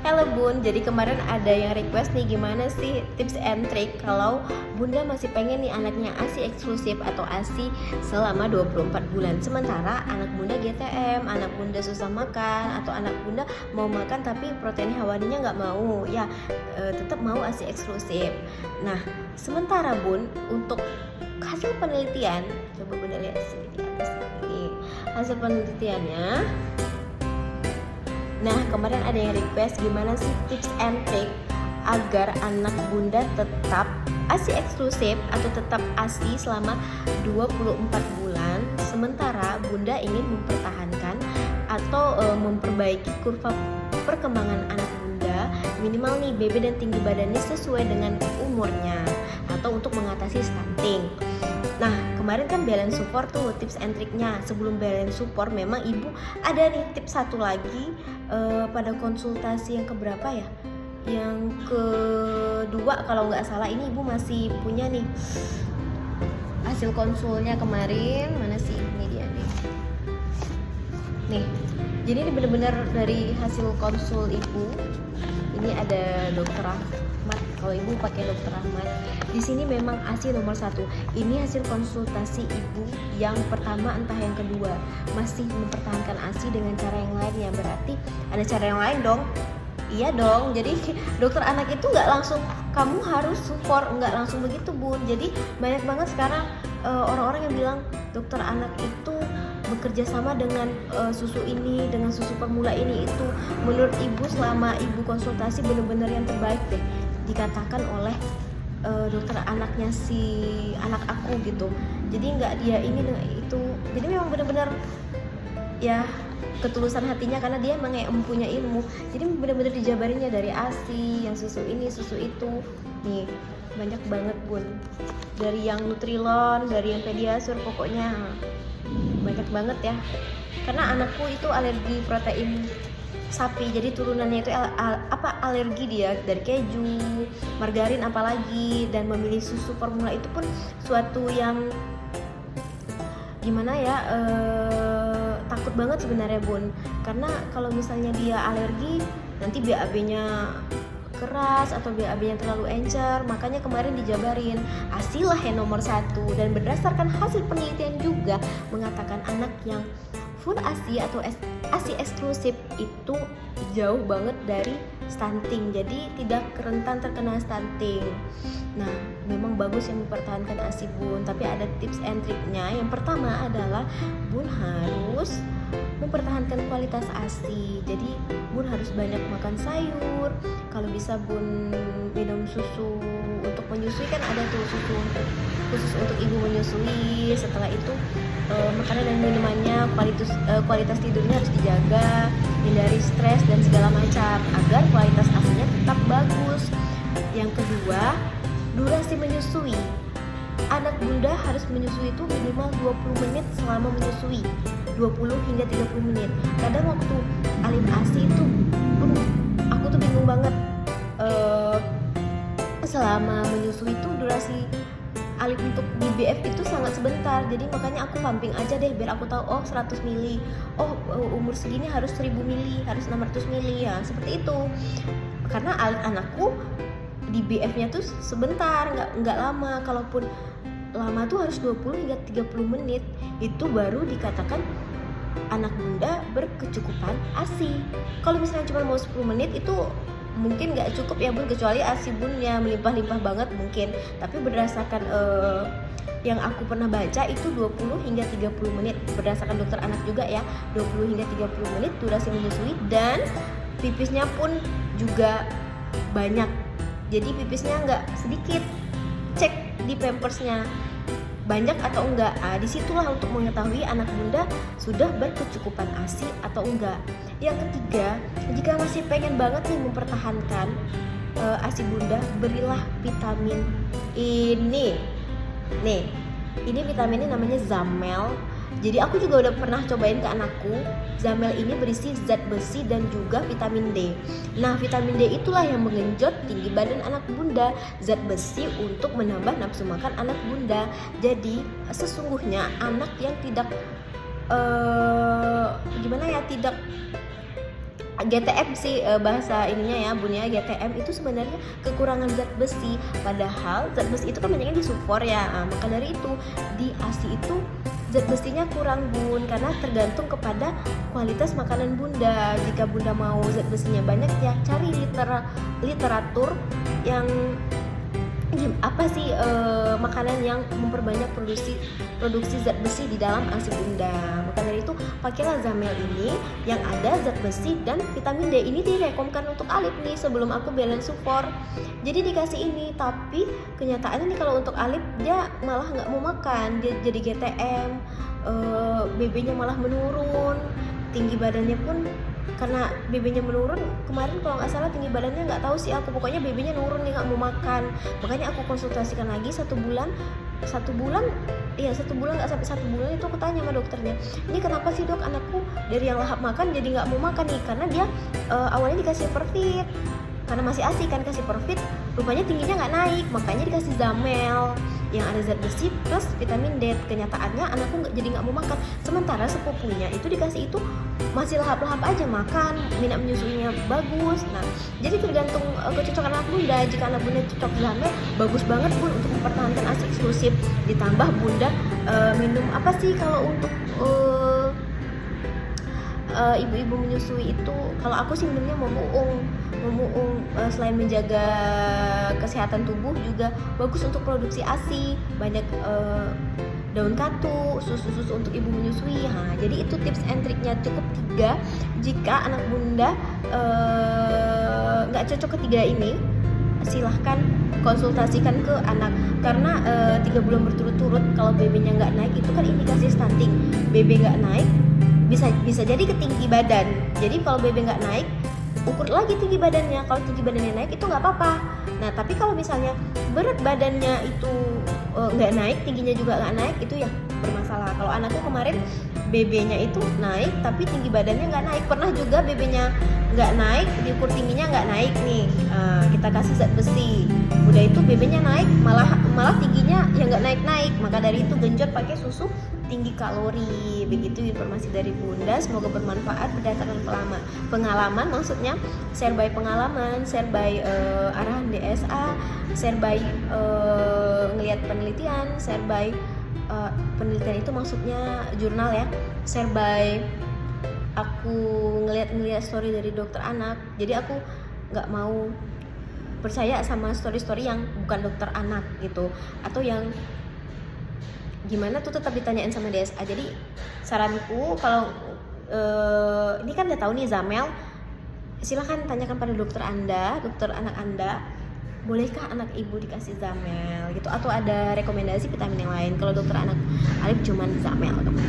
Halo Bun, jadi kemarin ada yang request nih gimana sih tips and trick kalau Bunda masih pengen nih anaknya ASI eksklusif atau ASI selama 24 bulan. Sementara anak Bunda GTM, anak Bunda susah makan, atau anak Bunda mau makan tapi protein hewaninya nggak mau, ya tetap mau ASI eksklusif. Nah, sementara Bun, untuk hasil penelitian, coba Bunda lihat sini di atas ini, hasil penelitiannya. Nah, kemarin ada yang request gimana sih tips and trick agar anak Bunda tetap ASI eksklusif atau tetap ASI selama 24 bulan, sementara Bunda ingin mempertahankan atau memperbaiki kurva perkembangan anak Bunda, minimal nih BB dan tinggi badannya sesuai dengan umurnya, atau untuk mengatasi stunting. Nah, kemarin kan balance support tuh tips and triknya. Sebelum balance support memang ibu ada nih tips satu lagi pada konsultasi yang keberapa ya? Yang kedua kalau nggak salah, ini ibu masih punya nih hasil konsulnya kemarin. Mana sih? Ini dia nih. Nih, jadi ini benar-benar dari hasil konsul ibu. Ini ada dokter Ahmad. Kalau ibu pakai dokter Ahmad, di sini memang ASI nomor 1. Ini hasil konsultasi ibu yang pertama entah yang kedua, masih mempertahankan ASI dengan cara yang lain ya. Berarti ada cara yang lain dong. Iya dong. Jadi dokter anak itu nggak langsung kamu harus support, nggak langsung begitu Bun. Jadi banyak banget sekarang orang-orang yang bilang dokter anak itu bekerja sama dengan susu ini, dengan susu formula ini itu. Menurut ibu selama ibu konsultasi benar-benar yang terbaik deh dikatakan oleh dokter anaknya si anak aku gitu. Jadi nggak dia ini dengan itu. Jadi memang benar-benar ya ketulusan hatinya karena dia memang mempunyai ilmu. Jadi benar-benar dijabarinnya dari ASI, yang susu ini, susu itu. Nih banyak banget Bun. Dari yang Nutrilon, dari yang Pediasure, pokoknya banyak banget ya. Karena anakku itu alergi protein sapi, jadi turunannya itu alergi dia dari keju, margarin apalagi, dan memilih susu formula itu pun suatu yang gimana ya, takut banget sebenarnya Bun, karena kalau misalnya dia alergi nanti BAB-nya keras atau BAB-nya terlalu encer. Makanya kemarin dijabarin ASI lah yang nomor 1, dan berdasarkan hasil penelitian juga mengatakan anak yang full ASI atau ASI eksklusif itu jauh banget dari stunting, jadi tidak rentan terkena stunting. Nah, memang bagus yang mempertahankan ASI Bun, tapi ada tips and triknya. Yang pertama adalah Bun harus mempertahankan kualitas ASI. Jadi Bun harus banyak makan sayur. Kalau bisa Bun minum susu untuk menyusui, kan ada tuh susu khusus untuk ibu menyusui. Setelah itu makanan dan minumannya, kualitas tidurnya harus dijaga, hindari stres dan segala macam agar kualitas ASINya tetap bagus. Yang kedua, durasi menyusui. Anak Bunda harus menyusui itu minimal 20 menit selama menyusui, 20 hingga 30 menit. Kadang waktu Alin ASI itu aku tuh bingung banget, selama menyusui itu durasi Alif untuk BBF itu sangat sebentar. Jadi makanya aku pumping aja deh biar aku tahu, oh 100 mili, oh umur segini harus 1000 mili, harus 600 mili ya, seperti itu. Karena anakku di BF-nya tuh sebentar, nggak lama. Kalaupun lama tuh harus 20 hingga 30 menit. Itu baru dikatakan anak Bunda berkecukupan ASI. Kalau misalnya cuma mau 10 menit itu mungkin nggak cukup ya Bun, kecuali ASI Bunnya melimpah-limpah banget mungkin. Tapi berdasarkan yang aku pernah baca itu 20 hingga 30 menit berdasarkan dokter anak juga ya, 20 hingga 30 menit durasi menyusui, dan pipisnya pun juga banyak. Jadi pipisnya nggak sedikit, cek di pampersnya banyak atau enggak. Disitulah untuk mengetahui anak Bunda sudah berkecukupan ASI atau enggak. Yang ketiga, jika masih pengen banget nih mempertahankan ASI Bunda, berilah vitamin ini. Nih, ini vitaminnya namanya Zamel. Jadi aku juga udah pernah cobain ke anakku. Zamel ini berisi zat besi dan juga vitamin D. Nah, vitamin D itulah yang menggenjot tinggi badan anak Bunda. Zat besi untuk menambah nafsu makan anak Bunda. Jadi sesungguhnya anak yang tidak tidak GTM sih bahasa ininya ya, bunyinya GTM itu sebenarnya kekurangan zat besi. Padahal zat besi itu kan banyaknya di sulfur ya. Maka dari itu di ASI itu zat besinya kurang bun, karena tergantung kepada kualitas makanan bunda. Jika bunda mau zat besinya banyak ya cari literatur yang apa sih makanan yang memperbanyak produksi zat besi di dalam ASI bunda. Maka dari itu pakailah Zamel ini yang ada zat besi dan vitamin D. Ini direkomkan untuk Alif nih sebelum aku balance support. Jadi dikasih ini, tapi kenyataannya nih kalau untuk Alif dia malah nggak mau makan, dia jadi GTM, BB-nya malah menurun, tinggi badannya pun karena BB-nya menurun. Kemarin kalau nggak salah tinggi badannya nggak tahu sih aku, pokoknya BB-nya nurun nih, nggak mau makan. Makanya aku konsultasikan lagi 1 bulan nggak sampai 1 bulan itu aku tanya sama dokternya, ini kenapa sih dok anakku dari yang lahap makan jadi nggak mau makan nih? Karena dia awalnya dikasih Perfit, karena masih ASI kan, kasih Perfit rupanya tingginya nggak naik, makanya dikasih Zamel yang ada zat besi plus vitamin D. Kenyataannya anakku jadi nggak mau makan, sementara sepupunya itu dikasih itu masih lahap-lahap aja makan, minat menyusuinya bagus. Nah jadi tergantung kecocokan anak bunda. Jika anak bunda cocok Zamel, bagus banget bun untuk mempertahankan ASI eksklusif. Ditambah bunda minum apa sih kalau untuk ibu-ibu menyusui itu, kalau aku sih minumnya Momuung. Selain menjaga kesehatan tubuh juga bagus untuk produksi ASI, banyak daun katu, susu untuk ibu menyusui. Jadi itu tips and triknya, cukup 3. Jika anak bunda nggak cocok ketiga ini, silahkan konsultasikan ke anak, karena 3 bulan berturut-turut kalau BB-nya nggak naik itu kan indikasi stunting. BB nggak naik bisa jadi ketinggi badan. Jadi kalau BB nggak naik, ukur lagi tinggi badannya. Kalau tinggi badannya naik itu nggak apa-apa. Nah tapi kalau misalnya berat badannya itu nggak naik, tingginya juga nggak naik, itu ya bermasalah. Kalau anakku kemarin BB-nya itu naik tapi tinggi badannya nggak naik. Pernah juga BB-nya nggak naik, diukur tingginya nggak naik nih, kita kasih zat besi, udah itu BB-nya naik, malah tingginya ya nggak naik. Maka dari itu genjot pakai susu tinggi kalori. Begitu informasi dari bunda, semoga bermanfaat berdasarkan pengalaman, maksudnya share by pengalaman, share by arahan DSA, share by ngelihat penelitian, share by penelitian itu maksudnya jurnal ya, share by aku ngelihat story dari dokter anak. Jadi aku nggak mau percaya sama story yang bukan dokter anak gitu, atau yang gimana tuh tetap ditanyain sama DSA. Jadi saranku kalau ini kan udah tahu nih Zamel, silahkan tanyakan pada dokter Anda, dokter anak Anda, bolehkah anak ibu dikasih Zamel gitu, atau ada rekomendasi vitamin yang lain. Kalau dokter anak Alif cuman Zamel dokter.